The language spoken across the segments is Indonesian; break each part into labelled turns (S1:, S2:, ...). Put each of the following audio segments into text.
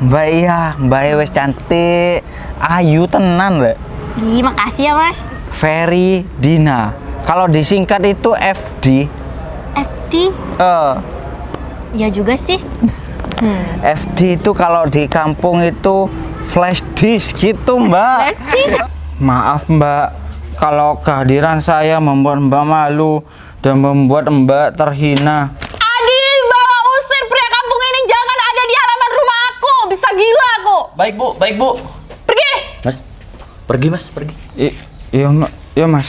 S1: Mbak iya, Mbak wis cantik, ayu tenan, Mbak.
S2: Ih, makasih ya, Mas.
S1: Ferry Dina. Kalau disingkat itu FD.
S2: FD?
S1: Eh,
S2: Iya juga sih.
S1: FD itu kalau di kampung itu flash disk gitu, Mbak.
S2: Flash disk?
S1: Maaf, Mbak, kalau kehadiran saya membuat Mbak malu dan membuat Mbak terhina.
S2: Adil, bawa usir pria kampung ini, jangan ada di halaman rumah aku. Bisa gila aku.
S3: Baik bu, baik bu.
S2: Pergi.
S3: Mas, pergi mas, pergi.
S1: Iya, Mbak. Iya, Mas.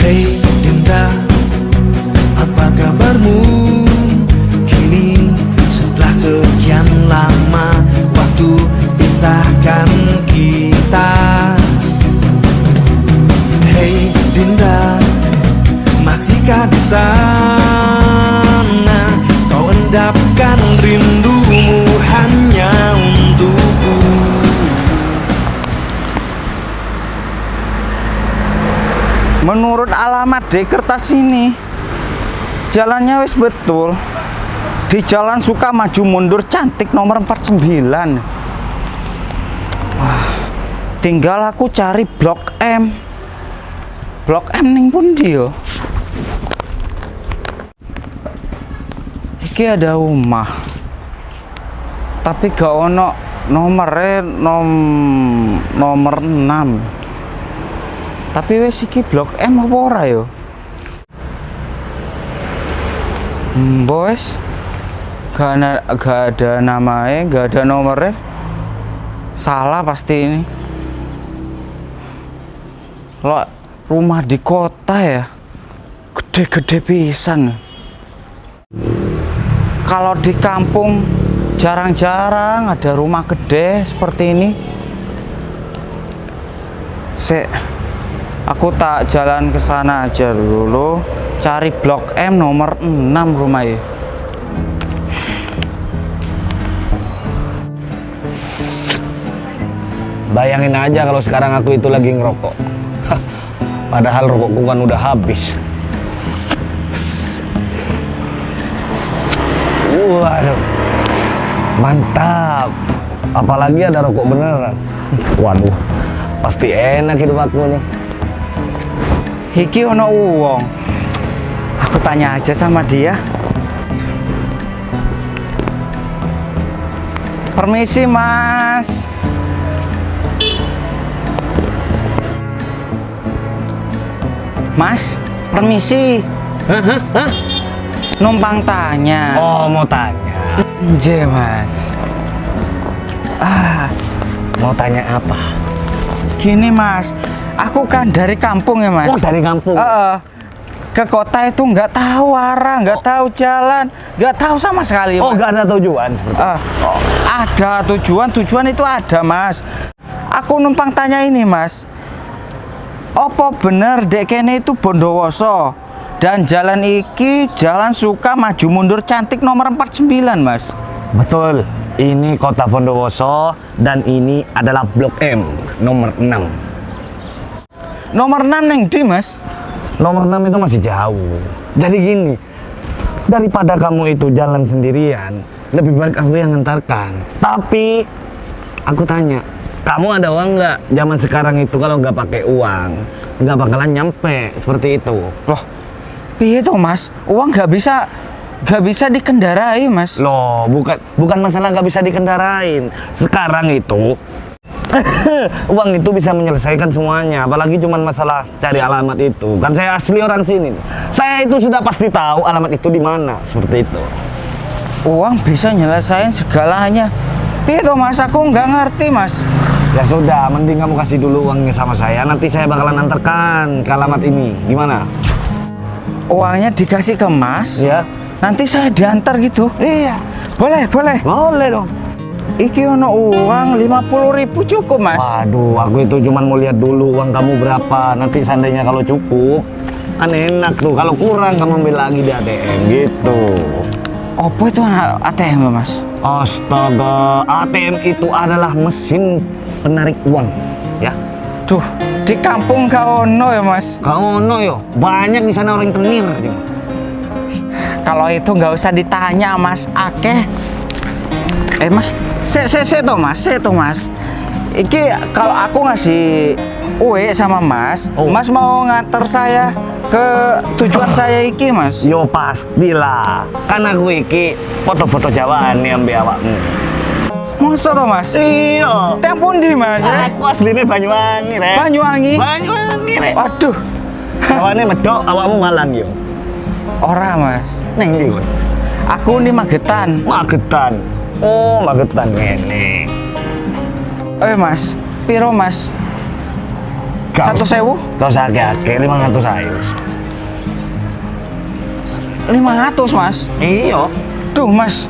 S4: Hei Dinda, apa kabarmu? Kini setelah sekian lama waktu pisahkan kita. Hei Dinda, masihkah di sana? Kau endapkan rindumu hanya untukku.
S1: Menurut alamat di kertas ini, jalannya wis betul. Di Jalan Suka Maju Mundur Cantik nomor 49. Wah, tinggal aku cari Blok M. Blok M ning pundi yo? Iki ada rumah. Tapi gak ono nomornya nomor 6. Tapi wes iki Blok M apa ora yo? Bos, gak ada namanya, gak ada nomornya. Salah pasti ini. Lo rumah di kota ya, gede-gede pisan. Kalau di kampung jarang-jarang ada rumah gede seperti ini. Aku tak jalan ke sana aja dulu, cari Blok M nomor 6 rumahnya.
S3: Bayangin aja kalau sekarang aku itu lagi ngerokok. Padahal rokokku kan udah habis. Waduh, mantap. Apalagi ada rokok beneran. Waduh, pasti enak hidup aku nih.
S1: Iki ono uang. Aku tanya aja sama dia. Permisi, Mas. Mas, permisi.
S3: Hah?
S1: Numpang tanya.
S3: Oh, mau tanya.
S1: Nje, Mas.
S3: Mau tanya apa?
S1: Gini, Mas. Aku kan dari kampung ya, Mas.
S3: Oh, dari kampung.
S1: Ke kota itu nggak tahu arah, nggak tahu jalan, nggak tahu sama sekali,
S3: Oh,
S1: Mas.
S3: nggak ada tujuan seperti itu.
S1: Ada tujuan itu ada, Mas. Aku numpang tanya ini, Mas. Apa bener dek kene itu Bondowoso dan jalan iki Jalan Suka Maju Mundur Cantik nomor 49, Mas?
S3: Betul. Ini kota Bondowoso dan ini adalah Blok M nomor 6.
S1: Nomor 6 neng di, Mas?
S3: Nomor 6 itu masih jauh. Jadi gini, daripada kamu itu jalan sendirian, lebih baik aku yang ngantarkan. Tapi aku tanya, kamu ada uang nggak? Zaman sekarang itu kalau nggak pakai uang, nggak bakalan nyampe seperti itu.
S1: Loh, piye tuh, Mas? Uang nggak bisa dikendarai, Mas.
S3: Loh, bukan masalah nggak bisa dikendarain. Sekarang itu uang itu bisa menyelesaikan semuanya, apalagi cuman masalah cari alamat itu. Kan saya asli orang sini. Saya itu sudah pasti tahu alamat itu di mana, seperti itu.
S1: Uang bisa nyelesain segalanya. Piye tuh, Mas? Aku nggak ngerti, Mas.
S3: Ya sudah, mending kamu kasih dulu uangnya sama saya. Nanti saya bakalan antarkan ke alamat ini. Gimana?
S1: Uangnya dikasih ke Mas?
S3: Ya.
S1: Nanti saya diantar gitu.
S3: Iya.
S1: Boleh, boleh.
S3: Boleh dong.
S1: Iki ono uang 50.000 cukup, Mas.
S3: Waduh, aku itu cuman mau lihat dulu uang kamu berapa. Nanti seandainya kalau cukup, kan enak tuh. Kalau kurang kamu ambil lagi di ATM gitu.
S1: Apa itu ATM, Mas?
S3: Astaga, ATM itu adalah mesin penarik uang, ya.
S1: Duh, di kampung gak ono ya, Mas.
S3: Kau ono yo, banyak di sana orang tenir.
S1: Kalau itu nggak usah ditanya, Mas. Akeh. Mas, toh, Mas. Iki kalau aku ngasih uwe sama Mas,
S3: Oh.
S1: Mas mau nganter saya ke tujuan saya iki, Mas.
S3: Yo pastilah, kan aku iki foto-foto Jawaan nih ambil awakmu.
S1: Masa toh, Mas?
S3: Iya.
S1: Tiap pundi, Mas?
S3: Aku aslinya Banyuwangi, Rek.
S1: Banyuwangi.
S3: Banyuwangi, Rek.
S1: Waduh.
S3: Jawaannya medok, awakmu Malang yo.
S1: Ora, Mas.
S3: Neng ndi kowe?
S1: Aku ini Magetan.
S3: Magetan. Oh, Magetan ngene.
S1: Mas. Piro, Mas? 1.000?
S3: Kau sakit-sakit 500.000.
S1: 500, Mas.
S3: Iya.
S1: Duh, Mas.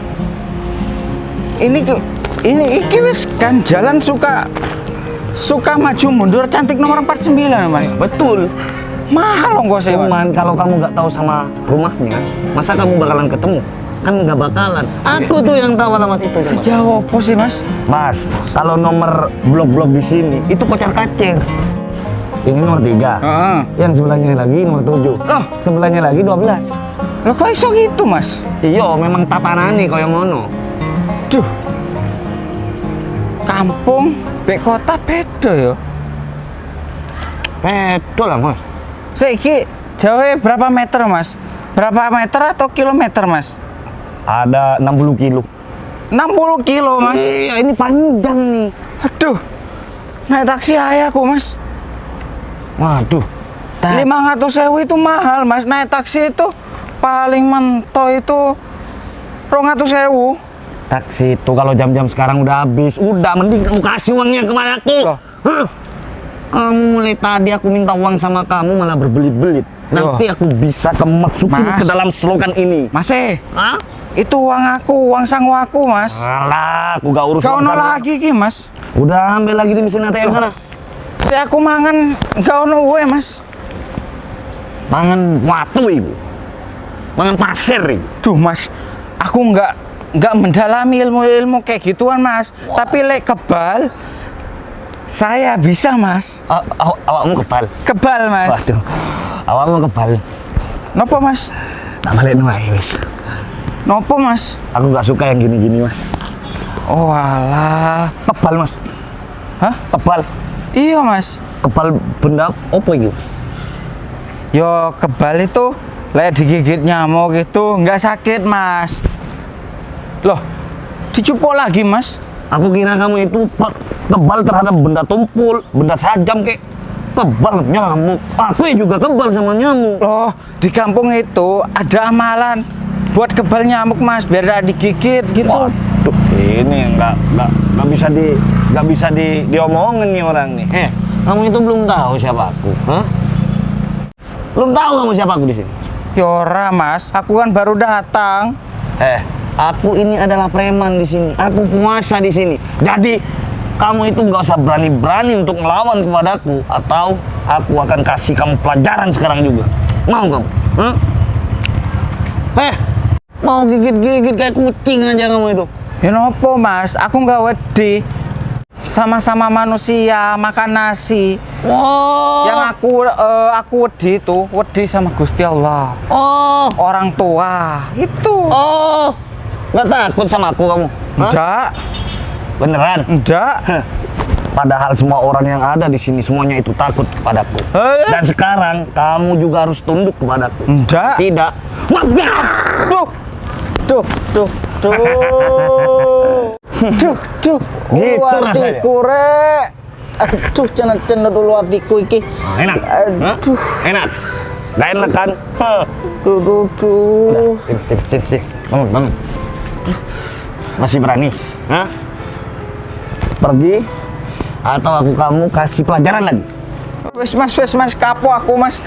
S1: Ini iki wis kan jalan suka maju mundur cantik nomor 49, Mas.
S3: Betul.
S1: Mahal ongkosnya, Mas.
S3: Cuman kalau kamu nggak tahu sama rumahnya, masa kamu bakalan ketemu? Kan nggak bakalan. Aku tuh yang tahu alamat itu. Coba.
S1: Sejauh apa sih, Mas?
S3: Mas, kalau nomor blok-blok di sini itu kocar-kacir. Ini nomor 3.
S1: Heeh.
S3: Yang sebelahnya lagi nomor 7.
S1: Loh.
S3: Sebelahnya lagi 12.
S1: Loh, kok iso gitu, Mas?
S3: Iya, memang tapanane kaya ngono.
S1: Duh. Kampung bek kota beda ya.
S3: Beda lah, Mas.
S1: Saiki jauhnya berapa meter, Mas? Berapa meter atau kilometer, Mas?
S3: Ada 60 kilo.
S1: 60 kilo, Mas.
S3: Iya, ini panjang nih.
S1: Aduh. Naik taksi aja aku, Mas.
S3: Waduh.
S1: 500.000 itu mahal, Mas. Naik taksi itu paling mentok itu 200.000.
S3: Taksi itu kalau jam-jam sekarang udah habis. Udah, mending kamu kasih uangnya kepada aku.
S1: Loh.
S3: Hah? Kamu mulai tadi aku minta uang sama kamu malah berbelit-belit. Nanti aku bisa masukin
S1: Mas.
S3: ke dalam slogan ini.
S1: Mas,
S3: Hah?
S1: itu uang aku, uang sangu aku, Mas.
S3: Alah, aku gak urus
S1: Gak ono
S3: uang kamu.
S1: lagi ki, Mas.
S3: Udah ambil lagi di mesin ATM sana.
S1: Saya aku mangan gak ono uwe, Mas.
S3: Mangan watu ibu. Mangan pasir ibu.
S1: Duh, Mas. Aku nggak mendalami ilmu-ilmu kayak gituan, Mas. Tapi lek kebal saya bisa, Mas.
S3: Awakmu kebal.
S1: Kebal, Mas.
S3: Waduh. Awakmu kebal.
S1: Nopo, Mas?
S3: Tak balik nuai wis.
S1: Nopo, Mas?
S3: Aku gak suka yang gini-gini, Mas.
S1: Oh, alah.
S3: Kebal, Mas.
S1: Hah?
S3: Kebal.
S1: Iya, Mas.
S3: Kebal benda apa itu?
S1: Yo, kebal itu lek digigit nyamuk itu nggak sakit, Mas. Loh, dicupuk lagi, Mas.
S3: Aku kira kamu itu kebal terhadap benda tumpul, benda sajam kek. Kebal nyamuk. Aku juga kebal sama nyamuk.
S1: Loh, di kampung itu ada amalan buat kebal nyamuk, Mas, biar tidak digigit gitu.
S3: Waduh, ini nggak bisa diomongin nih orang nih. Kamu itu belum tahu siapa aku, hah? Belum tahu kamu siapa aku di sini.
S1: Yora, Mas, aku kan baru datang.
S3: Aku ini adalah preman di sini. Aku penguasa di sini. Jadi kamu itu nggak usah berani-berani untuk melawan kepadaku, atau aku akan kasih kamu pelajaran sekarang juga. Mau kamu? Hah? Mau gigit-gigit kayak kucing aja kamu itu.
S1: Ya nopo, Mas, aku nggak wedi. Sama-sama manusia makan nasi.
S3: Oh.
S1: Yang aku wedi itu wedi sama Gusti Allah.
S3: Oh.
S1: Orang tua itu.
S3: Oh. Nggak takut sama aku kamu? Hah?
S1: Enggak,
S3: Beneran?
S1: enggak.
S3: Padahal semua orang yang ada di sini semuanya itu takut kepadaku. Dan sekarang kamu juga harus tunduk kepadaku.
S1: Enggak.
S3: Tidak.
S1: Duh. Duh. Duh.
S3: Gitu rasanya.
S1: Hatiku, Rek. Aduh, cena dulu hatiku iki.
S3: Enak?
S1: Aduh.
S3: Enak? Gak enak kan?
S1: Duh.
S3: Sip. Bangun. Masih berani? Hah? Pergi? Atau kamu kasih pelajaran lagi?
S1: Wes mas, kapok aku, Mas.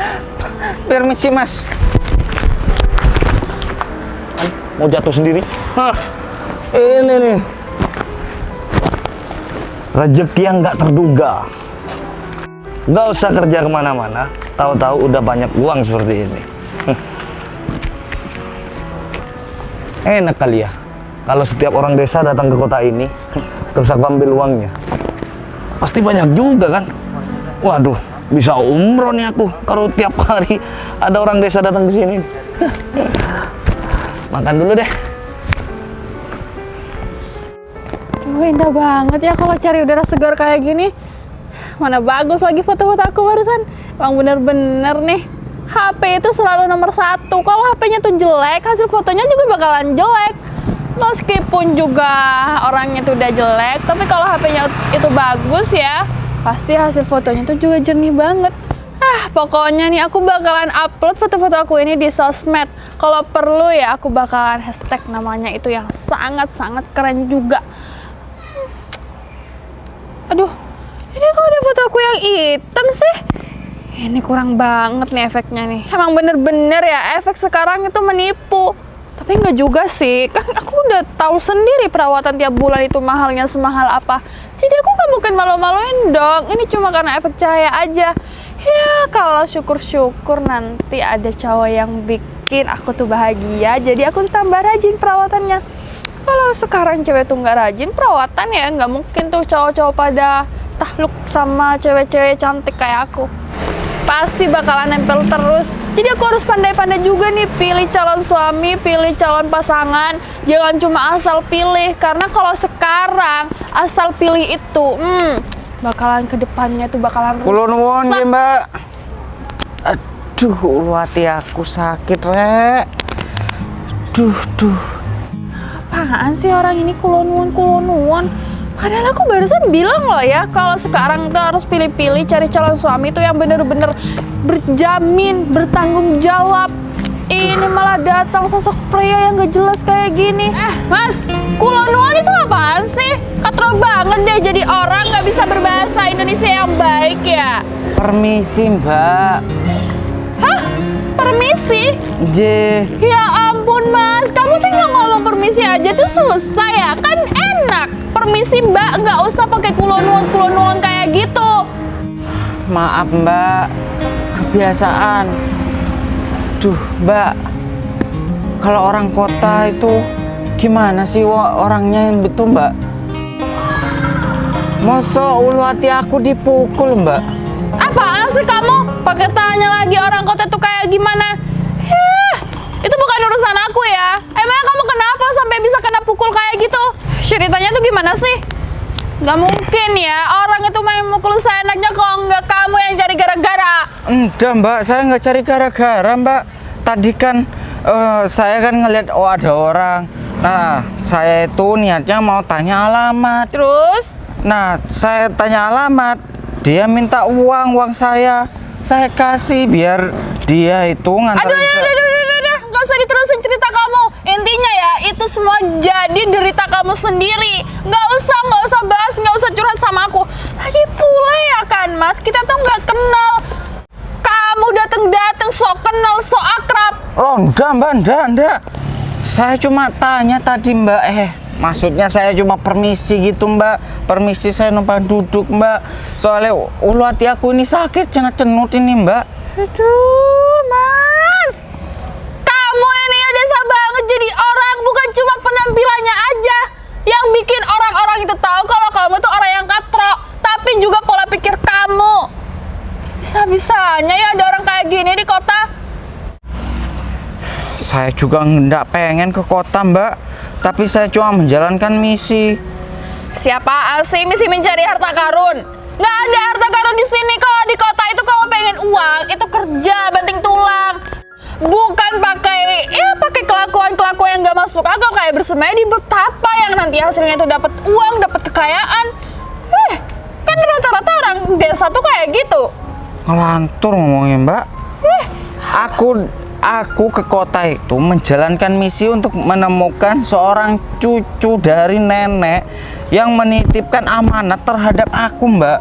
S1: Permisi, Mas.
S3: mau jatuh sendiri. Hah, ini nih. Rezeki yang nggak terduga. Nggak usah kerja kemana-mana, tahu-tahu udah banyak uang seperti ini. Enak kali ya, kalau setiap orang desa datang ke kota ini, terus aku ambil uangnya. Pasti banyak juga kan? Waduh, bisa umroh nih aku kalau tiap hari ada orang desa datang ke sini. Makan dulu deh.
S2: Indah banget ya kalau cari udara segar kayak gini. Mana bagus lagi foto-foto aku barusan. Emang bener-bener nih, HP itu selalu nomor satu. Kalau HP-nya tuh jelek, hasil fotonya juga bakalan jelek. Meskipun juga orangnya tuh udah jelek, tapi kalau HP-nya itu bagus ya, pasti hasil fotonya tuh juga jernih banget. Pokoknya nih aku bakalan upload foto-foto aku ini di sosmed. Kalau perlu ya aku bakalan hashtag namanya itu yang sangat-sangat keren juga. Aduh, ini kok ada foto aku yang hitam sih? Ini kurang banget nih efeknya nih. Emang bener-bener ya efek sekarang itu menipu. Tapi nggak juga sih, kan aku udah tahu sendiri perawatan tiap bulan itu mahalnya semahal apa. Jadi aku nggak mungkin malu-maluin dong. Ini cuma karena efek cahaya aja. Ya kalau syukur-syukur nanti ada cowok yang bikin aku tuh bahagia. Jadi aku tambah rajin perawatannya. Kalau sekarang cewek tuh nggak rajin perawatan ya nggak mungkin tuh cowok-cowok pada takluk sama cewek-cewek cantik kayak aku. Pasti bakalan nempel terus. Jadi aku harus pandai-pandai juga nih pilih calon suami, pilih calon pasangan. Jangan cuma asal pilih, karena kalau sekarang asal pilih itu, bakalan kedepannya tuh bakalan rusak.
S1: Kulo nuwun nggih, Mbak. Aduh, hati aku sakit, Rek. Duh.
S2: Apaan sih orang ini kulo nuwun. Padahal aku barusan bilang loh ya, kalau sekarang tuh harus pilih-pilih cari calon suami tuh yang bener-bener berjamin, bertanggung jawab. Ini malah datang sosok pria yang gak jelas kayak gini. Mas, kulo nuwun itu apaan sih? Katro banget deh jadi orang gak bisa berbahasa Indonesia yang baik ya.
S1: Permisi, Mbak.
S2: Hah? Permisi?
S1: J.
S2: Ya ampun mas, kamu tinggal ngomong permisi aja tuh susah ya, kan enak. Permisi mbak, nggak usah pakai kulon-kulon kayak gitu.
S1: Maaf, Mbak. Kebiasaan. Duh, Mbak. Kalau orang kota itu gimana sih orangnya yang betul, Mbak? Masa ulu hati aku dipukul, Mbak?
S2: Apaan sih kamu? Pakai tanya lagi orang kota tuh kayak gimana? Itu bukan urusan aku ya. Emangnya kamu kenapa sampai bisa kena pukul kayak gitu? Ceritanya tuh gimana sih? Gak mungkin ya, orang itu main mukul seenaknya kalau nggak kamu yang cari gara-gara.
S1: Enggak, Mbak, saya nggak cari gara-gara, Mbak. Tadi kan saya kan ngeliat ada orang. Nah, saya itu niatnya mau tanya alamat.
S2: Terus?
S1: Nah, saya tanya alamat. Dia minta uang saya kasih biar dia itu nganterin.
S2: Aduh, nggak usah diterusin cerita kamu. Intinya ya, itu semua jadi derita kamu sendiri. Nggak usah bahas, nggak usah curhat sama aku. Lagi pula ya kan, Mas, kita tuh nggak kenal. Kamu dateng sok kenal, sok akrab.
S1: Oh, enggak. Saya cuma tanya tadi, Mbak. Maksudnya saya cuma permisi gitu, Mbak. Permisi, saya numpang duduk, Mbak. Soalnya ulu hati aku ini sakit, cenut ini, Mbak.
S2: Aduh, Mas. Kamu ini ya desa banget jadi orang, bukan cuma penampilannya aja yang bikin orang-orang itu tahu kalau kamu tuh orang yang katro, tapi juga pola pikir kamu. Bisa-bisanya ya ada orang kayak gini di kota.
S1: Saya juga nggak pengen ke kota, Mbak. Tapi saya cuma menjalankan misi.
S2: Siapa sih misi mencari harta karun? Nggak ada harta karun di sini. Kalau di kota itu kalau pengen uang, itu kerja banting tulang. Bukan pakai kelakuan yang nggak masuk akal kayak bersemedi betapa yang nanti hasilnya itu dapat uang, dapat kekayaan. Kan rata-rata orang desa tuh kayak gitu.
S1: Ngelantur ngomongnya, Mbak. Aku ke kota itu menjalankan misi untuk menemukan seorang cucu dari nenek yang menitipkan amanat terhadap aku, Mbak.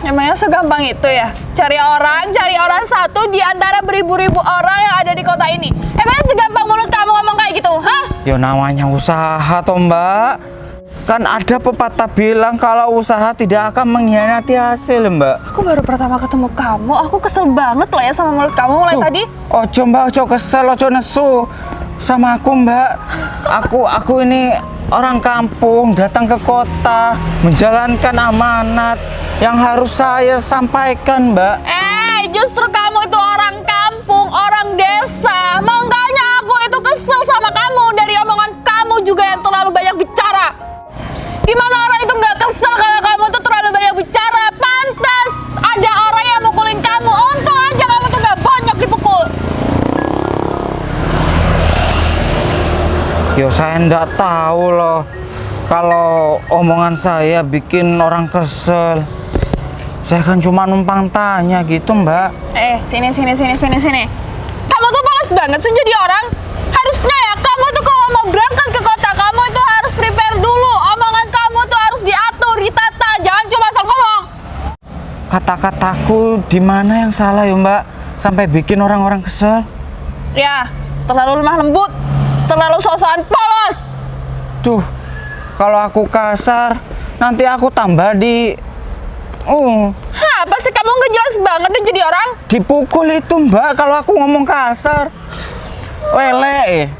S2: Emangnya segampang itu ya? Cari orang satu di antara beribu-ribu orang yang ada di kota ini. Emangnya segampang mulut kamu ngomong kayak gitu, hah?
S1: Ya namanya usaha toh Mbak. Kan ada pepatah bilang kalau usaha tidak akan mengkhianati hasil Mbak.
S2: Aku baru pertama ketemu kamu, aku kesel banget loh ya sama mulut kamu mulai tadi.
S1: Ojo Mbak, ojo kesel, ojo nesu sama aku Mbak. Aku ini orang kampung datang ke kota menjalankan amanat yang harus saya sampaikan Mbak.
S2: Justru kamu itu orang kampung, orang desa. Makanya aku itu kesel sama kamu dari omongan kamu juga yang terlalu banyak bicara. Gimana orang itu nggak kesel kalau kamu tuh terlalu banyak bicara? Pantas ada orang yang mukulin kamu. Untung aja kamu tuh nggak banyak dipukul.
S1: Yo saya ndak tahu loh kalau omongan saya bikin orang kesel. Saya kan cuma numpang tanya gitu Mbak.
S2: Sini. Kamu tuh malas banget sih jadi orang. Harusnya ya kamu tuh kalau mau berangkat ke kota kamu itu harus prepare dulu. Omongan kamu tuh harus diatur, ditata. Jangan cuma asal ngomong.
S1: Kata-kataku di mana yang salah ya Mbak? Sampai bikin orang-orang kesel.
S2: Ya, terlalu lemah lembut. Terlalu sosokan polos.
S1: Duh, kalau aku kasar nanti aku tambah
S2: Apa sih kamu nggak jelas banget deh jadi orang?
S1: dipukul itu Mbak kalau aku ngomong kasar. Wele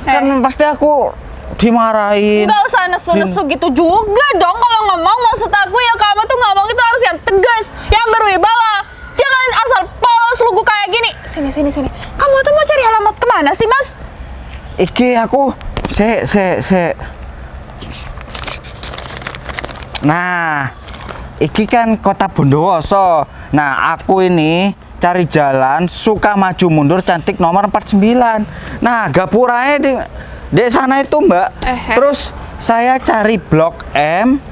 S1: kan pasti aku dimarahin.
S2: Nggak usah nesu-nesu gitu juga dong. Kalau ngomong maksud aku ya kamu tuh ngomong itu harus yang tegas, yang berwibawa. Jangan asal polos lugu kayak gini. Sini. Kamu tuh mau cari alamat kemana sih Mas?
S1: Iki aku Nah, iki kan kota Bondowoso. Nah, aku ini cari jalan suka maju mundur cantik nomor 49. Nah, gapuranya di sana itu, Mbak. Terus saya cari Blok M.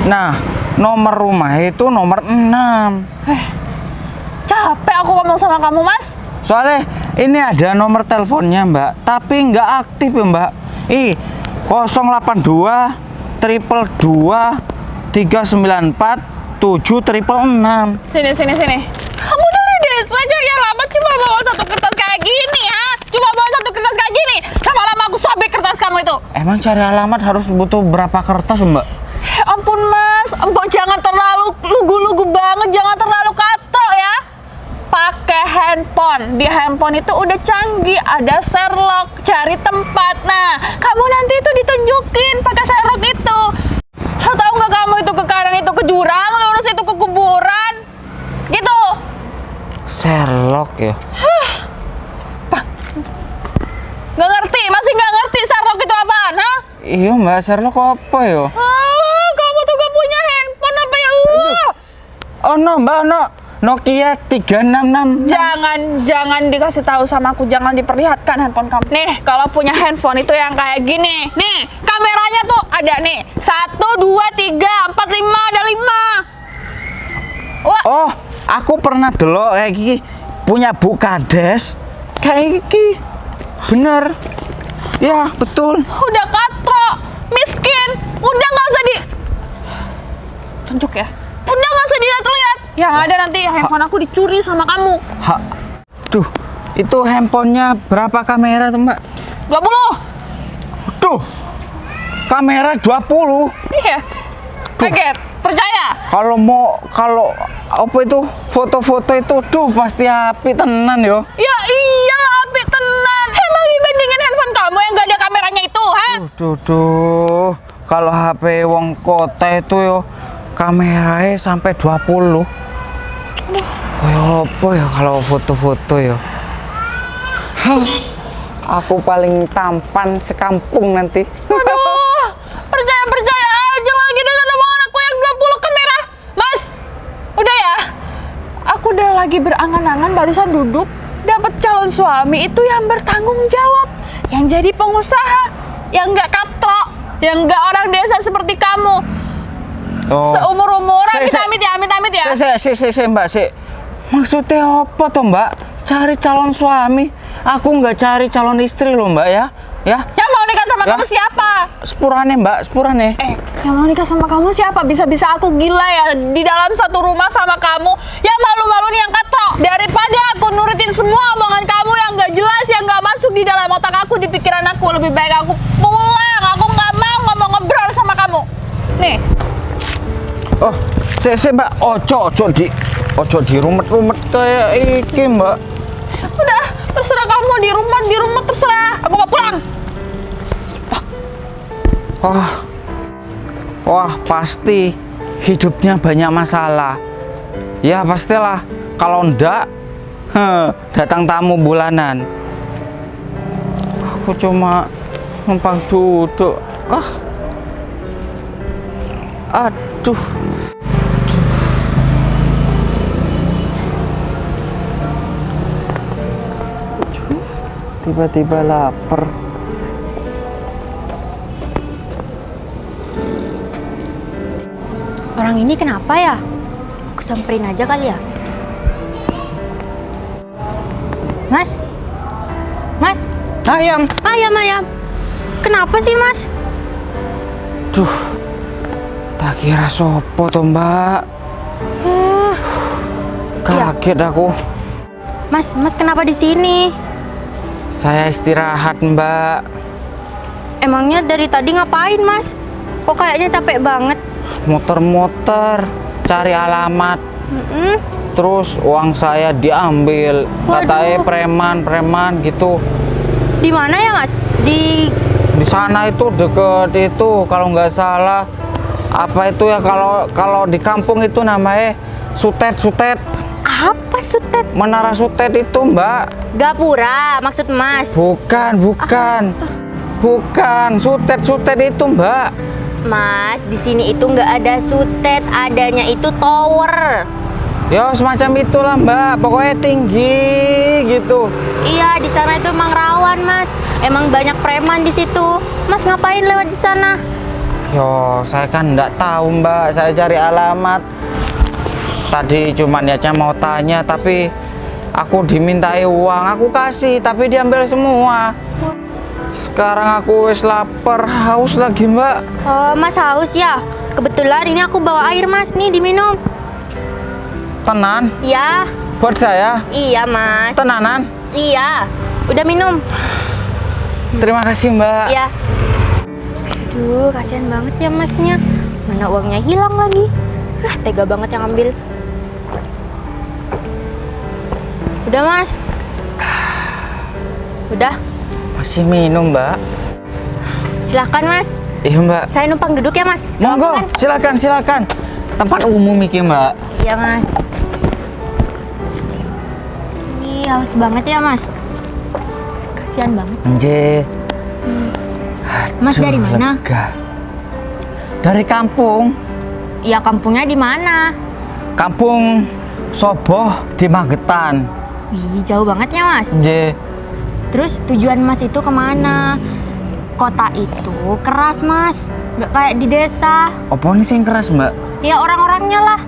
S1: Nah, nomor rumah itu nomor 6.
S2: Capek aku ngomong sama kamu, Mas.
S1: Soalnya ini ada nomor teleponnya Mbak, tapi nggak aktif ya Mbak. 082 222 394 7666.
S2: Sini. Kamu dari desa cari alamat cuma bawa satu kertas kayak gini, ha? Cuma bawa satu kertas kayak gini. Lama-lama aku sobek kertas kamu itu.
S1: Emang cari alamat harus butuh berapa kertas Mbak?
S2: Ampun Mas, Mbak jangan terlalu lugu-lugu banget, jangan terlalu katrok ya. Pakai handphone, di handphone itu udah canggih, ada Sherlock, cari tempat. Nah, kamu nanti itu ditunjukin pakai Sherlock itu. Tahu nggak kamu itu ke kanan itu ke jurang, lurus itu ke kuburan, gitu.
S1: Sherlock ya?
S2: Nggak ngerti, masih nggak ngerti Sherlock itu apaan, hah?
S1: Iya Mbak, Sherlock apa ya?
S2: Kamu tuh gak punya handphone apa ya?
S1: Oh no Mbak, Nokia 366.
S2: Jangan dikasih tahu sama aku, jangan diperlihatkan handphone kamu. Nih, kalau punya handphone itu yang kayak gini. Nih, kameranya tuh ada nih. 1, 2, 3, 4, 5, ada 5. Wah.
S1: Oh, aku pernah delok kayak gini. Punya Bu Kades. Kayak gini. Bener. Ya, betul.
S2: Udah katrok, miskin. Udah nggak usah tunjuk ya. Udah nggak usah dilihat-lihat. Yang ada nanti handphone aku dicuri sama kamu.
S1: Duh, itu handphonenya berapa kamera tuh Mbak?
S2: 20.
S1: Duh, kamera 20.
S2: Iya. Kaget, percaya?
S1: Kalau apa itu foto-foto itu pasti api tenan yo.
S2: Ya iyalah api tenan. Emang dibandingin handphone kamu yang gak ada kameranya itu, ha?
S1: Duh. Kalau HP wong kota itu yo kameranya sampai 20. Kayak apa ya kalau foto-foto ya? Aku paling tampan sekampung nanti.
S2: Aduh, percaya aja lagi dengan omongan aku yang 20 kamera. Mas, udah ya. Aku udah lagi berangan-angan barusan duduk dapat calon suami itu yang bertanggung jawab, yang jadi pengusaha, yang nggak katrok, yang nggak orang desa seperti kamu. Seumur-umuran kita amit ya.
S1: Mbak, maksudnya apa tuh Mbak? Cari calon suami. Aku nggak cari calon istri loh Mbak ya.
S2: Yang mau nikah sama kamu siapa?
S1: Sepurane Mbak, sepurane.
S2: Yang mau nikah sama kamu siapa? Bisa-bisa aku gila ya di dalam satu rumah sama kamu. Ya malu-malu nih yang katrok. Daripada aku nurutin semua omongan kamu yang gak jelas, yang gak masuk di dalam otak aku, di pikiran aku, lebih baik aku pulang. Aku gak mau ngomong-ngobrol sama kamu. Nih.
S1: Oh, saya mbak, ojo di rumet-rumet kayak iki mbak.
S2: Udah, terserah kamu di rumah terserah. Aku mau pulang.
S1: Wah, pasti hidupnya banyak masalah. Ya pastilah, kalau ndak, datang tamu bulanan. Aku cuma numpang duduk. Aduh. Tiba-tiba lapar.
S5: Orang ini kenapa ya? Aku samperin aja kali ya. Mas? Mas?
S1: Ayam.
S5: Ayam. Kenapa sih, Mas?
S1: Duh. Tak kira sopo tuh, Mbak. Kaget aku.
S5: Mas kenapa di sini?
S1: Saya istirahat, Mbak.
S5: Emangnya dari tadi ngapain, Mas? Kok kayaknya capek banget?
S1: Muter-muter, cari alamat. Terus uang saya diambil. Katanya preman gitu.
S5: Di mana ya, Mas? Di
S1: sana itu deket itu kalau nggak salah. Apa itu ya, kalau di kampung itu namanya sutet.
S5: apa, Sutet?
S1: Menara Sutet itu, Mbak.
S5: Gapura maksud Mas?
S1: Bukan. Sutet itu, Mbak.
S5: Mas, di sini itu nggak ada Sutet, adanya itu tower.
S1: Ya semacam itulah, Mbak. Pokoknya tinggi gitu.
S5: Iya, di sana itu emang rawan, Mas. Emang banyak preman di situ. Mas ngapain lewat di sana?
S1: Yo, saya kan nggak tahu, Mbak. Saya cari alamat. Tadi cuma niatnya mau tanya, tapi aku dimintai uang. Aku kasih, tapi diambil semua. Sekarang aku wis lapar, haus lagi, Mbak.
S5: Oh, Mas haus ya? Kebetulan ini aku bawa air, Mas. Nih, diminum.
S1: Tenan?
S5: Iya.
S1: Buat saya?
S5: Iya, Mas.
S1: Tenanan?
S5: Iya. Udah minum?
S1: Terima kasih, Mbak.
S5: Iya. Aduh, kasihan banget ya Masnya. Mana uangnya hilang lagi. Tega banget yang ambil. Udah, Mas. Udah.
S1: Masih minum, Mbak.
S5: Silakan, Mas.
S1: Iya, Mbak.
S5: Saya numpang duduk ya, Mas. Gak
S1: Monggo,
S5: apa-apa kan?
S1: silakan. Tempat umum iki, Mbak.
S5: Iya, Mas. Ini haus banget ya, Mas. Kasihan banget.
S1: Nje.
S5: Mas dari mana?
S1: Lega. Dari kampung.
S5: Ya, kampungnya di mana?
S1: Kampung Soboh di Magetan.
S5: Wih, jauh banget ya, Mas.
S1: Nje.
S5: Terus tujuan Mas itu kemana? Kota itu keras, Mas. Nggak kayak di desa.
S1: Apa nih sing keras, Mbak?
S5: Ya orang-orangnya lah.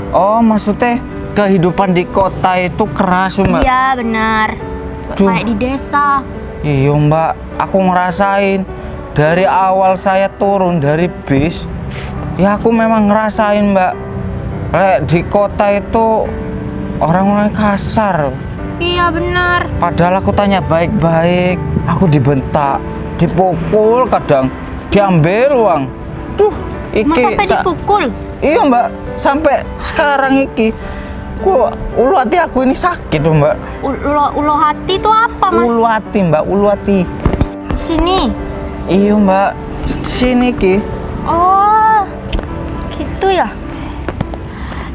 S1: Oh, maksudnya kehidupan di kota itu keras, Mbak?
S5: Iya, benar. Nggak
S1: Duh.
S5: kayak di desa.
S1: Iya, Mbak. Aku ngerasain dari awal saya turun dari bis. Ya aku memang ngerasain, Mbak. Di kota itu orang-orang kasar.
S5: Iya, benar.
S1: Padahal aku tanya baik-baik, aku dibentak, dipukul, kadang diambil uang. Duh, iki
S5: Mas sampai dipukul?
S1: Iya, Mbak, sampai sekarang iki. Ulu hati aku ini sakit, Mbak.
S5: Ulo hati itu apa, Mas?
S1: Ulu hati, Mbak, ulu hati.
S5: Di sini.
S1: Iya, Mbak, sini ki.
S5: Oh, gitu ya.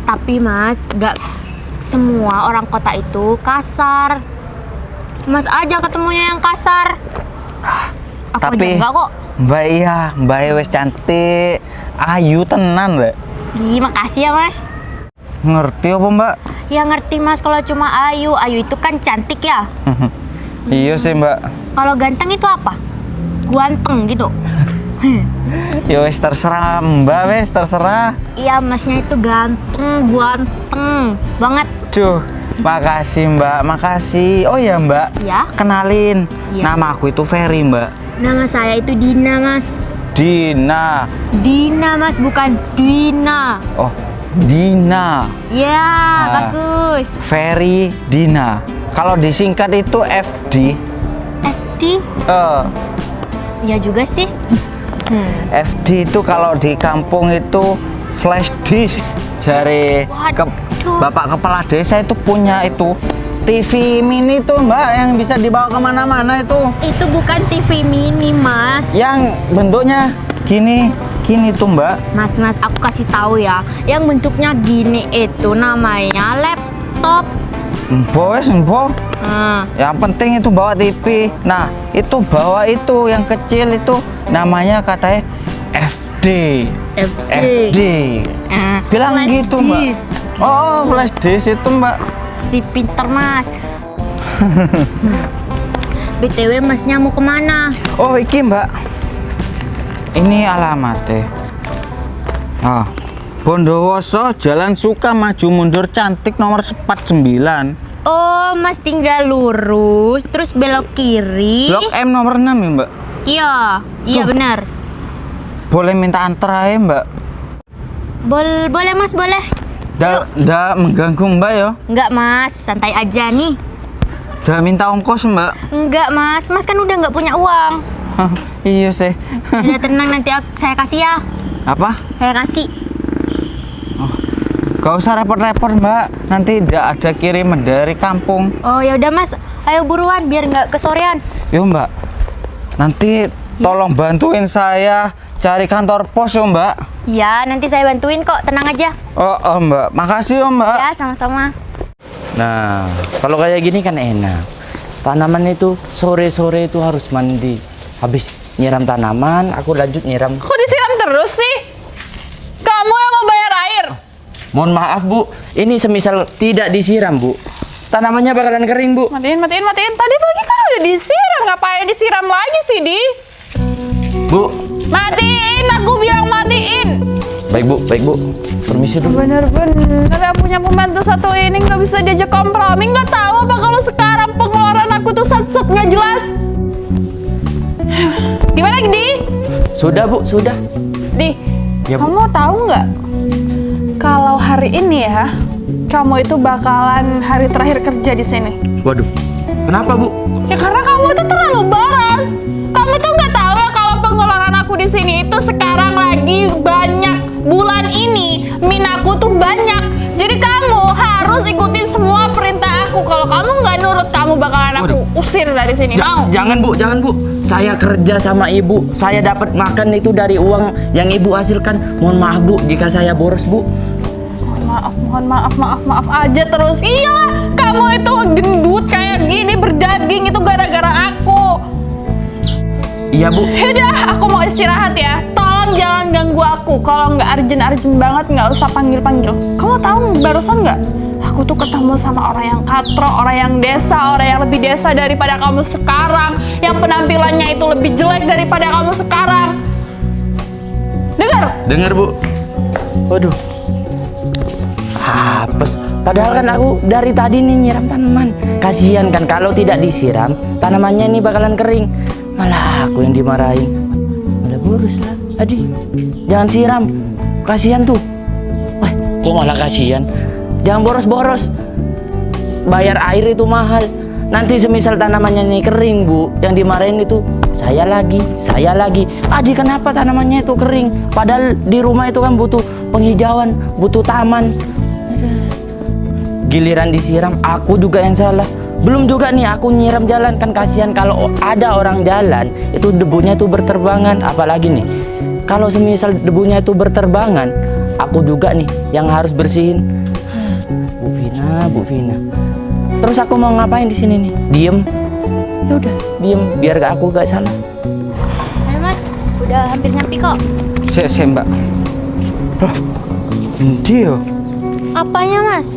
S5: Tapi Mas, gak semua orang kota itu kasar. Mas aja ketemunya yang kasar. Aku aja
S1: Tapi
S5: enggak kok.
S1: Mbak iya, Mbak wes cantik, ayu tenan, Mbak.
S5: Ih, makasih ya, Mas.
S1: Ngerti apa, Mbak?
S5: Ya ngerti, Mas, kalau cuma ayu. Ayu itu kan cantik ya.
S1: Iya sih, Mbak.
S5: Kalau ganteng itu apa? Guanteng gitu.
S1: Ya wes terserah, Mbak, wes terserah.
S5: Iya, Masnya itu ganteng, guanteng banget.
S1: Duh, makasih, Mbak, makasih. Oh ya, Mbak.
S5: Ya.
S1: Kenalin,
S5: Iya.
S1: nama aku itu Ferry, Mbak.
S5: Nama saya itu Dina, Mas.
S1: Dina.
S5: Dina mas, bukan Dwina.
S1: Oh, Dina.
S5: Ya, bagus.
S1: Ferry Dina. Kalau disingkat itu FD.
S5: FD? Iya juga sih.
S1: FD itu kalau di kampung itu flash disk. Jari Bapak Kepala Desa itu punya itu TV mini tuh Mbak, yang bisa dibawa kemana-mana itu.
S5: Itu bukan TV mini mas.
S1: Yang bentuknya gini tuh Mbak.
S5: Mas, aku kasih tahu ya. Yang bentuknya gini itu namanya laptop.
S1: Empo. Yang penting itu bawa TV. Nah, itu bawa itu yang kecil itu namanya katanya FD. Bilang
S5: flash
S1: gitu Mbak.
S5: disk.
S1: Oh, flash disk itu Mbak.
S5: Si pinter mas. BTW masnya mau kemana?
S1: Oh, iki Mbak. Ini alamatnya. Bondowoso, Jalan Suka Maju Mundur Cantik nomor 49.
S5: Oh, mas tinggal lurus, terus belok kiri.
S1: Blok M nomor 6 ya Mbak.
S5: Iya benar.
S1: Boleh minta antar aja Mbak.
S5: Boleh mas, boleh.
S1: Nggak mengganggu Mbak ya?
S5: Enggak mas, santai aja nih.
S1: Udah minta ongkos Mbak?
S5: Enggak mas kan udah nggak punya uang.
S1: Iya sih.
S5: Udah tenang, nanti saya kasih ya.
S1: Apa?
S5: Saya kasih.
S1: Gak usah repot-repot Mbak, nanti tidak ada kiriman dari kampung.
S5: Oh ya udah mas, ayo buruan biar nggak kesorean.
S1: Yo Mbak, nanti tolong bantuin saya cari kantor pos yo Mbak.
S5: Ya nanti saya bantuin kok, tenang aja.
S1: Oh Mbak, makasih yo Mbak.
S5: Ya sama-sama.
S3: Nah, kalau kayak gini kan enak. Tanaman itu sore-sore itu harus mandi. Habis nyiram tanaman, aku lanjut nyiram.
S2: Kok disiram terus sih? Kamu yang mau bayar air?
S3: Mohon maaf Bu, ini semisal tidak disiram Bu, tanamannya bakalan kering Bu.
S2: Matiin. Tadi pagi kan udah disiram, ngapain disiram lagi sih, Di?
S3: Bu,
S2: Matiin, aku bilang matiin.
S3: baik Bu, permisi dulu.
S2: Bener-bener yang punya pembantu satu ini nggak bisa diajak kompromi, nggak tahu apa kalau sekarang pengeluaran aku tuh set nggak jelas. Gimana Di?
S3: Sudah Bu, sudah.
S2: Di,
S3: Ya, Bu.
S2: kamu tahu nggak kalau hari ini ya kamu itu bakalan hari terakhir kerja di sini?
S3: Waduh, kenapa Bu?
S2: Ya karena kamu itu terlalu boros. Kamu tuh nggak tahu ya kalau pengeluaran aku di sini itu sekarang lagi banyak. Bulan ini minaku tuh banyak. Jadi kamu harus ikutin semua perintah aku. Kalau kamu nggak nurut, kamu bakalan aku usir dari sini. Mau?
S3: Jangan Bu. Saya kerja sama Ibu. Saya dapat makan itu dari uang yang Ibu hasilkan. Mohon maaf Bu jika saya boros Bu.
S2: Mohon maaf aja terus. Iya, kamu itu gendut kayak gini berdaging itu gara-gara aku.
S3: Iya Bu.
S2: Yaudah, aku mau istirahat ya. Tolong jangan ganggu aku. Kalau nggak urgent banget, nggak usah panggil. Kamu tahu barusan nggak? Aku tuh ketemu sama orang yang katro, orang yang desa, orang yang lebih desa daripada kamu sekarang, yang penampilannya itu lebih jelek daripada kamu sekarang.
S3: Dengar Bu. Waduh. Apes. Padahal kan aku dari tadi nih nyiram tanaman. Kasihan kan kalau tidak disiram, tanamannya ini bakalan kering. Malah aku yang dimarahin. Malah boros lah. Adi, jangan siram. Kasihan tuh. Wah, kok malah kasihan? Jangan boros-boros. Bayar air itu mahal. Nanti semisal tanamannya ini kering Bu, yang dimarahin itu saya lagi. Adi, kenapa tanamannya itu kering? Padahal di rumah itu kan butuh penghijauan, butuh taman. Giliran disiram, aku juga yang salah. Belum juga nih aku nyiram jalan, kan kasihan kalau ada orang jalan itu debunya itu berterbangan. Apalagi nih kalau semisal debunya itu berterbangan, aku juga nih yang harus bersihin. Bu Vina. Terus aku mau ngapain di sini nih? Diem. Ya udah, diem biar aku gak salah.
S5: Ayo mas, udah hampir nyampe kok.
S1: Saya Mbak. Loh, endi yo?
S5: Apanya mas?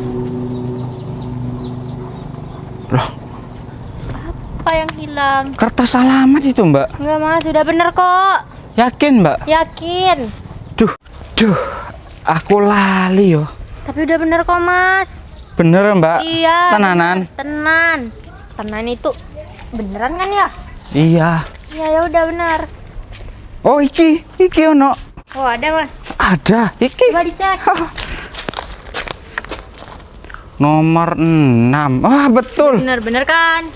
S1: Loh,
S5: Apa yang hilang?
S1: kertas alamat itu Mbak.
S5: Enggak mas, udah bener kok.
S1: Yakin Mbak?
S5: Yakin.
S1: Duh, aku lali yo.
S5: Tapi udah bener kok mas.
S1: Bener Mbak?
S5: Iya.
S1: Tenanan?
S5: Tenan itu beneran kan ya?
S1: Iya.
S5: Iya ya udah bener.
S1: Oh iki ono.
S5: Oh ada mas.
S1: Ada, iki.
S5: Coba dicek.
S1: Nomor 6. Wah, betul.
S5: Bener-bener kan?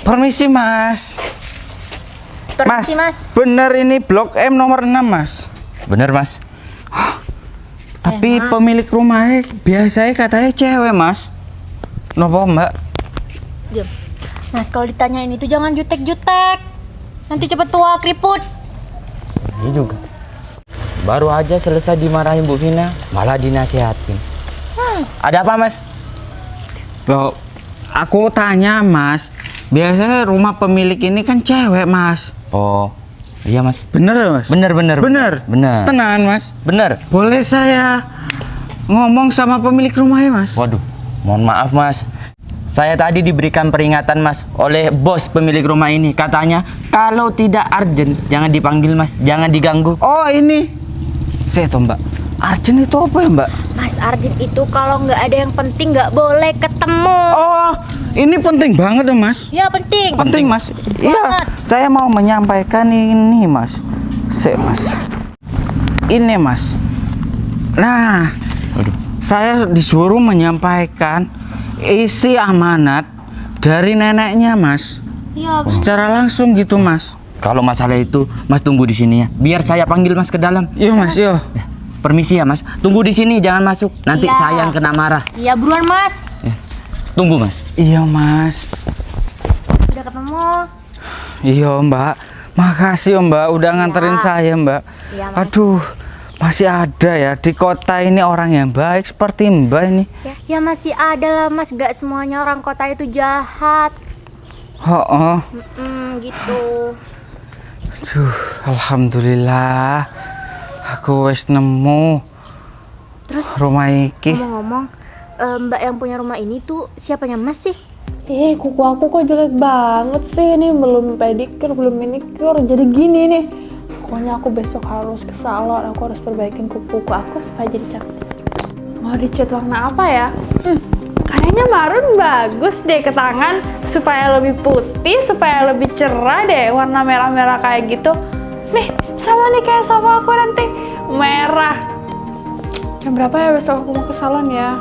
S1: Permisi, Mas.
S5: Permisi mas.
S1: Bener ini Blok M nomor 6, Mas.
S3: Bener mas.
S1: Tapi
S5: Mas.
S1: pemilik rumahnya biasanya katanya cewek, Mas. Nopo, Mbak?
S5: Diam. Mas kalau ditanyain itu jangan jutek-jutek. Nanti cepet tua keriput.
S3: Ini juga. Baru aja selesai dimarahin Bu Vina, malah dinasihatin. Ada apa mas?
S1: Loh, aku tanya, Mas. Biasanya rumah pemilik ini kan cewek, Mas.
S3: Oh, iya mas.
S1: Bener, Mas?
S3: Bener.
S1: Bener. Tenan, Mas.
S3: Bener.
S1: Boleh saya ngomong sama pemilik rumahnya, Mas?
S3: Waduh, mohon maaf mas. Saya tadi diberikan peringatan mas oleh bos pemilik rumah ini. Katanya kalau tidak urgent jangan dipanggil mas, jangan diganggu.
S1: Oh, ini. Saya tahu, Mbak. Arjen itu apa ya, Mbak?
S5: Mas Arjen itu kalau nggak ada yang penting nggak boleh ketemu.
S1: Oh, ini penting banget ya, Mas.
S5: Ya penting.
S1: Penting, Mas. Iya,
S5: Banget.
S1: saya mau menyampaikan ini, Mas. Mas. Ini, Mas. Nah, saya disuruh menyampaikan isi amanat dari neneknya, Mas.
S5: Iya.
S1: Secara langsung gitu, Mas.
S3: Kalau masalah itu mas tunggu di sini ya. Biar saya panggil mas ke dalam.
S1: Iya, Mas, yo.
S3: Permisi ya mas. Tunggu di sini jangan masuk. Nanti
S5: Iya.
S3: saya yang kena marah.
S5: Iya buruan mas.
S3: Tunggu mas.
S1: Iya, Mas.
S5: Udah ketemu.
S1: Iya, Mbak. Makasih, Mbak, udah nganterin saya, Mbak.
S5: Iya, Mas.
S1: Aduh, masih ada ya di kota ini orang yang baik seperti Mbak ini.
S5: Ya masih ada lah mas. Gak semuanya orang kota itu jahat.
S1: Oh,
S5: Gitu.
S1: aduh, alhamdulillah. Aku wis nemu
S5: Terus
S1: rumah iki.
S5: ngomong-ngomong, mbak yang punya rumah ini tuh siapanya mas sih?
S2: Kuku aku kok jelek banget sih. Ini belum pedicure, belum manicure. Jadi gini nih. Pokoknya aku besok harus ke salon. Aku harus perbaikin kuku aku supaya jadi cantik. Mau dicat warna apa ya? Kayaknya marun bagus deh ke tangan. Supaya lebih putih, supaya lebih cerah deh. Warna merah-merah kayak gitu. Nih, sama nih kayak sama aku nanti. Merah. Jam berapa ya besok aku mau ke salon ya?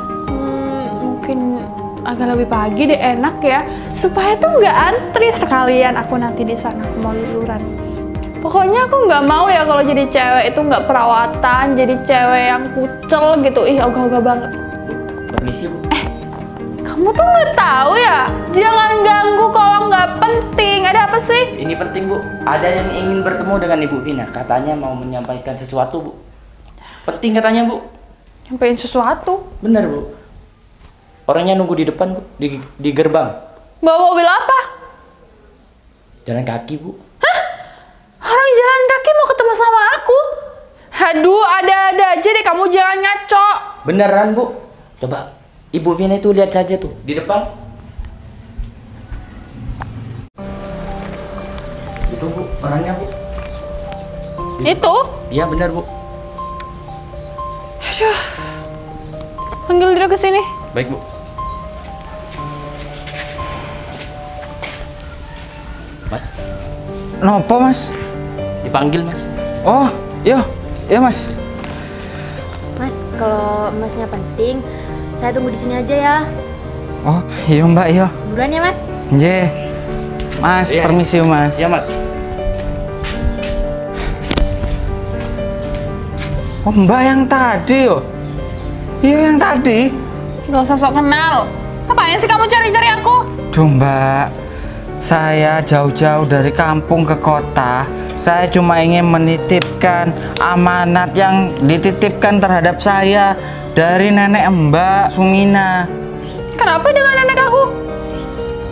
S2: Mungkin agak lebih pagi deh, enak ya. Supaya tuh nggak antri sekalian aku nanti di sana. Aku mau liburan. Pokoknya aku nggak mau ya kalau jadi cewek itu nggak perawatan, jadi cewek yang kucel gitu. Ih, ogah-ogah banget.
S3: Permisi bu.
S2: Kamu tuh nggak tahu ya? Jangan ganggu kalau nggak penting. Ada apa sih?
S3: Ini penting bu. Ada yang ingin bertemu dengan Ibu Vina. Katanya mau menyampaikan sesuatu bu. Penting katanya bu.
S2: Nyampein sesuatu.
S3: Bener bu. Orangnya nunggu di depan bu. Di gerbang.
S2: Bawa mobil apa?
S3: Jalan kaki bu.
S2: Orang jalan kaki mau ketemu sama aku. Aduh, ada-ada aja deh, kamu jangan ngaco.
S3: Beneran bu. Coba Ibu Vina itu lihat saja tuh di depan. Itu bu orangnya bu.
S2: Itu?
S3: Iya bener bu.
S2: Aduh. Panggil dia ke sini.
S3: Baik bu. Mas,
S1: Nopo, Mas?
S3: dipanggil mas.
S1: Oh, iya. Iya, Mas.
S5: Mas, kalau masnya penting, saya tunggu di sini aja ya.
S1: Oh, iya, Mbak, iya.
S5: Buruan ya mas.
S1: Nggih. Mas,
S3: Iya.
S1: permisi, Mas.
S3: Iya mas.
S1: Oh, Mbak yang tadi, yo. Iya, yang tadi.
S2: Gak usah sok kenal. Apaan sih kamu cari-cari aku?
S1: Duh, Mbak. Saya jauh-jauh dari kampung ke kota. Saya cuma ingin menitipkan amanat yang dititipkan terhadap saya dari nenek Mbak Sumina.
S2: Kenapa dengan nenek aku?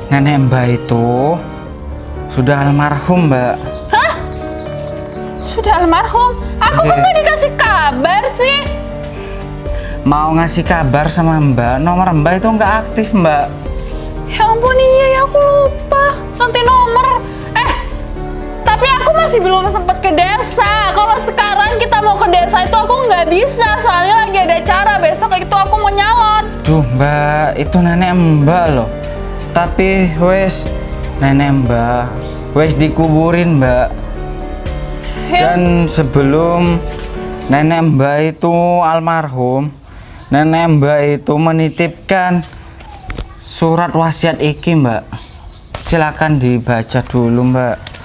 S1: Nenek Mbak itu sudah almarhum, Mbak.
S2: Hah? Sudah almarhum? Aku kok nggak dikasih kabar sih?
S1: Mau ngasih kabar sama Mbak, nomor Mbak itu nggak aktif, Mbak.
S2: Ya ampun, iya ya, aku lupa ganti nomor. Tapi aku masih belum sempet ke desa. Kalau sekarang kita mau ke desa itu aku nggak bisa, soalnya lagi ada acara besok itu aku mau nyalon.
S1: Duh, Mbak, itu nenek Mbak loh. Tapi wes nenek Mbak wes dikuburin, Mbak. Dan sebelum nenek Mbak itu almarhum, nenek Mbak itu menitipkan surat wasiat iki, Mbak. Silakan dibaca dulu, Mbak.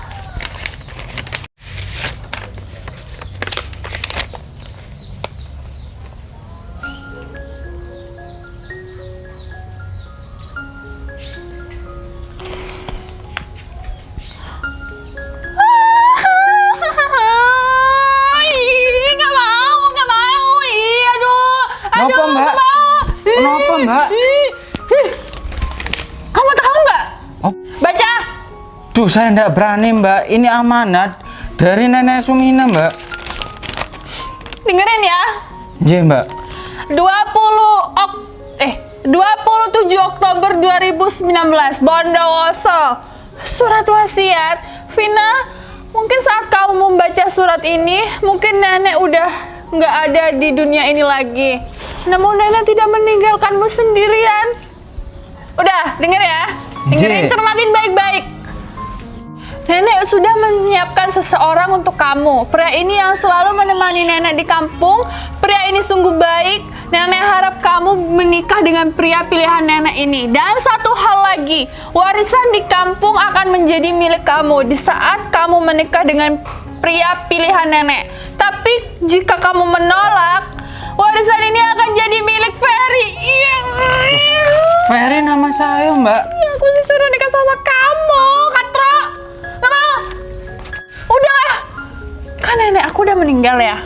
S1: Kenapa, Mbak? Kenapa, Mbak?
S2: Kamu tahu nggak?
S1: Oh.
S2: Baca.
S1: Duh, saya enggak berani, Mbak. Ini amanat dari Nenek Sumina, Mbak.
S2: Dengerin ya.
S1: Iya, Mbak.
S2: 27 Oktober 2019, Bondowoso. Surat wasiat. Vina, mungkin saat kamu membaca surat ini, mungkin nenek udah nggak ada di dunia ini lagi. Namun nenek tidak meninggalkanmu sendirian. Udah, denger ya. Dengerin,
S1: Ji.
S2: cermatin baik-baik. Nenek sudah menyiapkan seseorang untuk kamu. Pria ini yang selalu menemani nenek di kampung. Pria ini sungguh baik. Nenek harap kamu menikah dengan pria pilihan nenek ini. Dan satu hal lagi, warisan di kampung akan menjadi milik kamu di saat kamu menikah dengan pria pilihan nenek. Tapi jika kamu menolak, warisan ini akan jadi milik Ferry.
S1: Ferry nama saya, Mbak.
S2: Ya, aku disuruh nikah sama kamu, Katro. Gak mau. Udahlah. Kan nenek aku udah meninggal ya.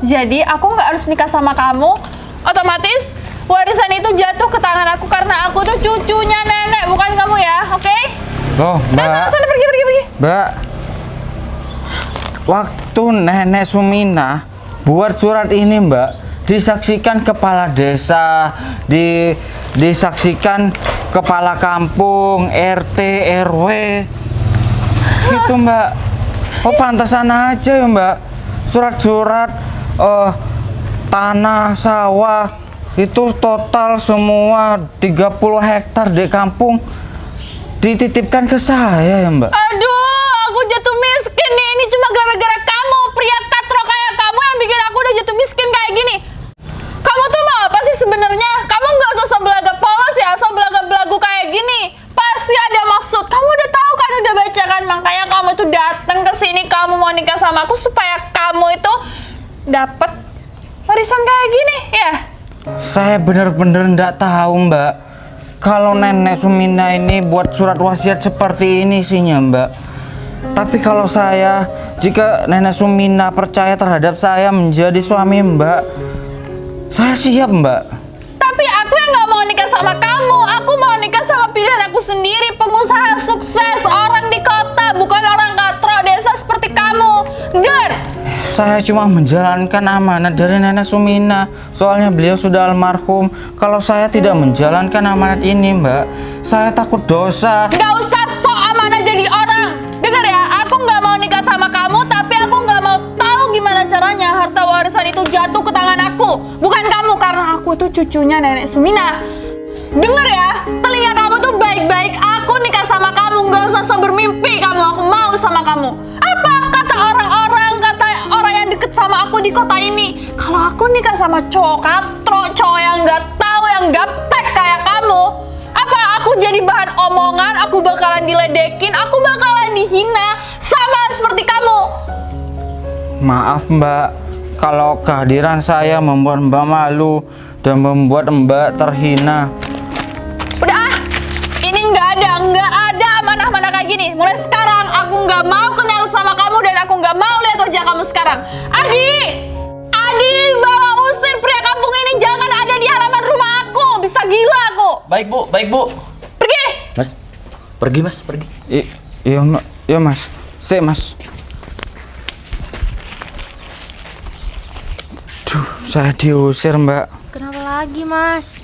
S2: Jadi aku nggak harus nikah sama kamu. Otomatis warisan itu jatuh ke tangan aku karena aku tuh cucunya nenek, bukan kamu ya, oke?
S1: Loh, Mbak.
S2: Sana pergi.
S1: Mbak. Waktu Nenek Sumina buat surat ini, Mbak, disaksikan kepala desa, disaksikan kepala kampung, RT, RW. Gitu, Mbak. Oh, pantasan aja ya, Mbak. Surat-surat tanah, sawah itu total semua 30 hektar di kampung dititipkan ke saya ya, Mbak.
S2: Aduh, aku jatuh miskin nih. Ini cuma gara-gara kamu, pria katro kayak kamu yang bikin aku udah jatuh miskin kayak gini. Kamu tuh mau apa sih sebenarnya? Kamu nggak usah belaga polos ya, belagu kayak gini. Pasti ada maksud. Kamu udah tahu kan, udah baca kan, makanya kamu tuh datang ke sini, kamu mau nikah sama aku supaya kamu itu dapat warisan kayak gini, ya?
S1: Saya bener-bener nggak tahu, Mbak, kalau Nenek Sumina ini buat surat wasiat seperti ini sihnya, Mbak. Tapi kalau saya, jika Nenek Sumina percaya terhadap saya menjadi suami Mbak, saya siap, Mbak.
S2: Tapi aku yang nggak mau nikah sama kamu. Aku mau nikah sama pilihan aku sendiri, pengusaha sukses, orang di kota, bukan orang katro desa seperti kamu. Ger!
S1: Saya cuma menjalankan amanat dari Nenek Sumina. Soalnya beliau sudah almarhum. Kalau saya tidak menjalankan amanat ini, Mbak, saya takut dosa.
S2: Nggak usah sok amanah jadi orang. Dengar ya, aku nggak mau nikah sama kamu, tapi aku nggak mau tahu gimana caranya harta warisan itu jatuh ke tangan aku, bukan kamu, karena aku tuh cucunya Nenek Sumina. Dengar ya, telinga kamu tuh baik-baik. Aku nikah sama kamu, nggak usah sok bermimpi kamu. Aku mau sama kamu. Apa kata orang-orang, kata orang yang deket sama aku di kota ini? Kalau aku nikah sama cowok katro, cowok yang nggak tahu, yang gaptek kayak kamu, apa aku jadi bahan omongan? Aku bakalan diledekin, aku bakalan dihina, sama seperti kamu.
S1: Maaf, Mbak, kalau kehadiran saya membuat Mbak malu dan membuat Mbak terhina.
S2: Udah ah, ini nggak ada amanah-amanah kayak gini. Mulai sekarang aku nggak mau kenal sama kamu dan aku nggak mau lihat wajah kamu sekarang. Adi, bawa usir pria kampung ini, jangan ada di halaman rumah aku. Bisa gila aku.
S6: Baik Bu.
S2: Pergi.
S6: Mas, pergi Mas, pergi.
S1: Iya, Mbak. Iya, Mas. Sik, Mas. Duh, saya diusir, Mbak.
S5: Kenapa lagi, Mas?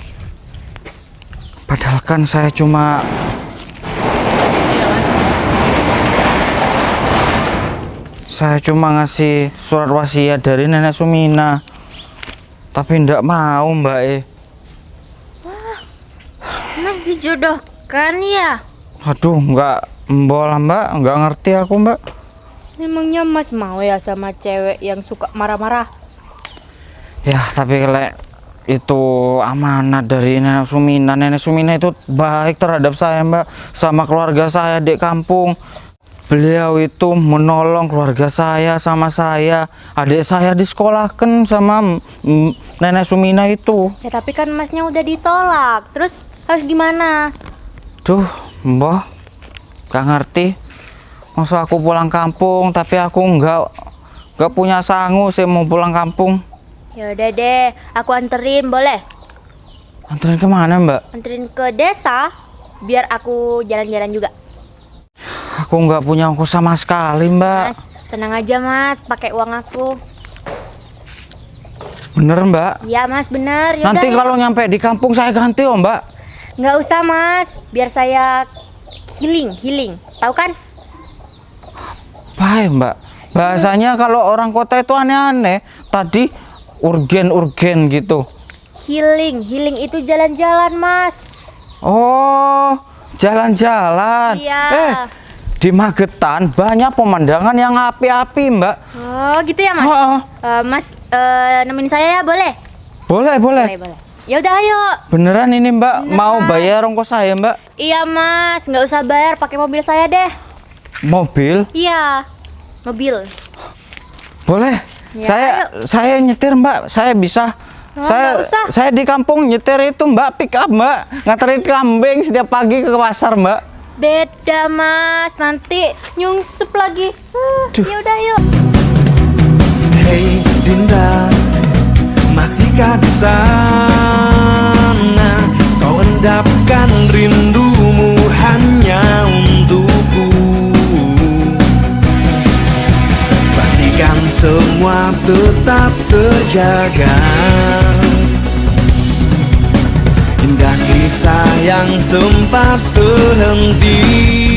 S1: Padahal kan saya cuma ngasih surat wasiat dari Nenek Sumina. Tapi ndak mau, Mbak.
S5: Mas dijodohkan ya?
S1: Aduh, nggak bola, Mbak. Nggak ngerti aku, Mbak.
S5: Emangnya Mas mau ya sama cewek yang suka marah-marah?
S1: Ya, tapi lek itu amanat dari Nenek Sumina. Nenek Sumina itu baik terhadap saya, Mbak, sama keluarga saya di kampung. Beliau itu menolong keluarga saya sama saya. Adik saya disekolahkan sama Nenek Sumina itu.
S5: Ya tapi kan Masnya udah ditolak. Terus harus gimana?
S1: Duh, Mbah, gak ngerti. Masa aku pulang kampung, tapi aku nggak punya sangu sih mau pulang kampung.
S5: Ya udah deh, aku anterin boleh?
S1: Anterin kemana, Mbak?
S5: Anterin ke desa, biar aku jalan-jalan juga.
S1: Aku nggak punya ongkos sama sekali, Mbak.
S5: Mas, tenang aja Mas, pakai uang aku.
S1: Bener, Mbak?
S5: Iya Mas, bener. Yaudah,
S1: Nanti
S5: ya.
S1: kalau nyampe di kampung saya ganti, oh, Mbak.
S5: Nggak usah Mas, biar saya healing. Tahu kan?
S1: Baik, Mbak. Bahasanya kalau orang kota itu aneh-aneh. Tadi urgen gitu.
S5: Healing itu jalan-jalan Mas.
S1: Oh, jalan-jalan.
S5: Iya.
S1: Di Magetan banyak pemandangan yang api-api, Mbak.
S5: Oh gitu ya Mas?
S1: Oh,
S5: Mas nemenin saya ya boleh?
S1: boleh.
S5: Boleh. Ya udah ayo.
S1: Beneran ini, Mbak.
S5: Beneran.
S1: Mau bayar ongkos saya, Mbak?
S5: Iya Mas, nggak usah bayar, pakai mobil saya deh.
S1: Mobil?
S5: Iya, mobil.
S1: Boleh.
S5: Ya,
S1: Saya nyetir, Mbak. Saya bisa.
S5: Oh, nggak usah.
S1: Saya di kampung nyetir itu, Mbak, pick up, Mbak. Nganterin kambing setiap pagi ke pasar, Mbak.
S5: Beda Mas, nanti nyungsep lagi. Ya udah yuk.
S4: Hei Dinda, masihkah di sana? Kau endapkan rindumu hanya untukku. Pastikan semua tetap terjaga. Indah kisah yang sempat terhenti.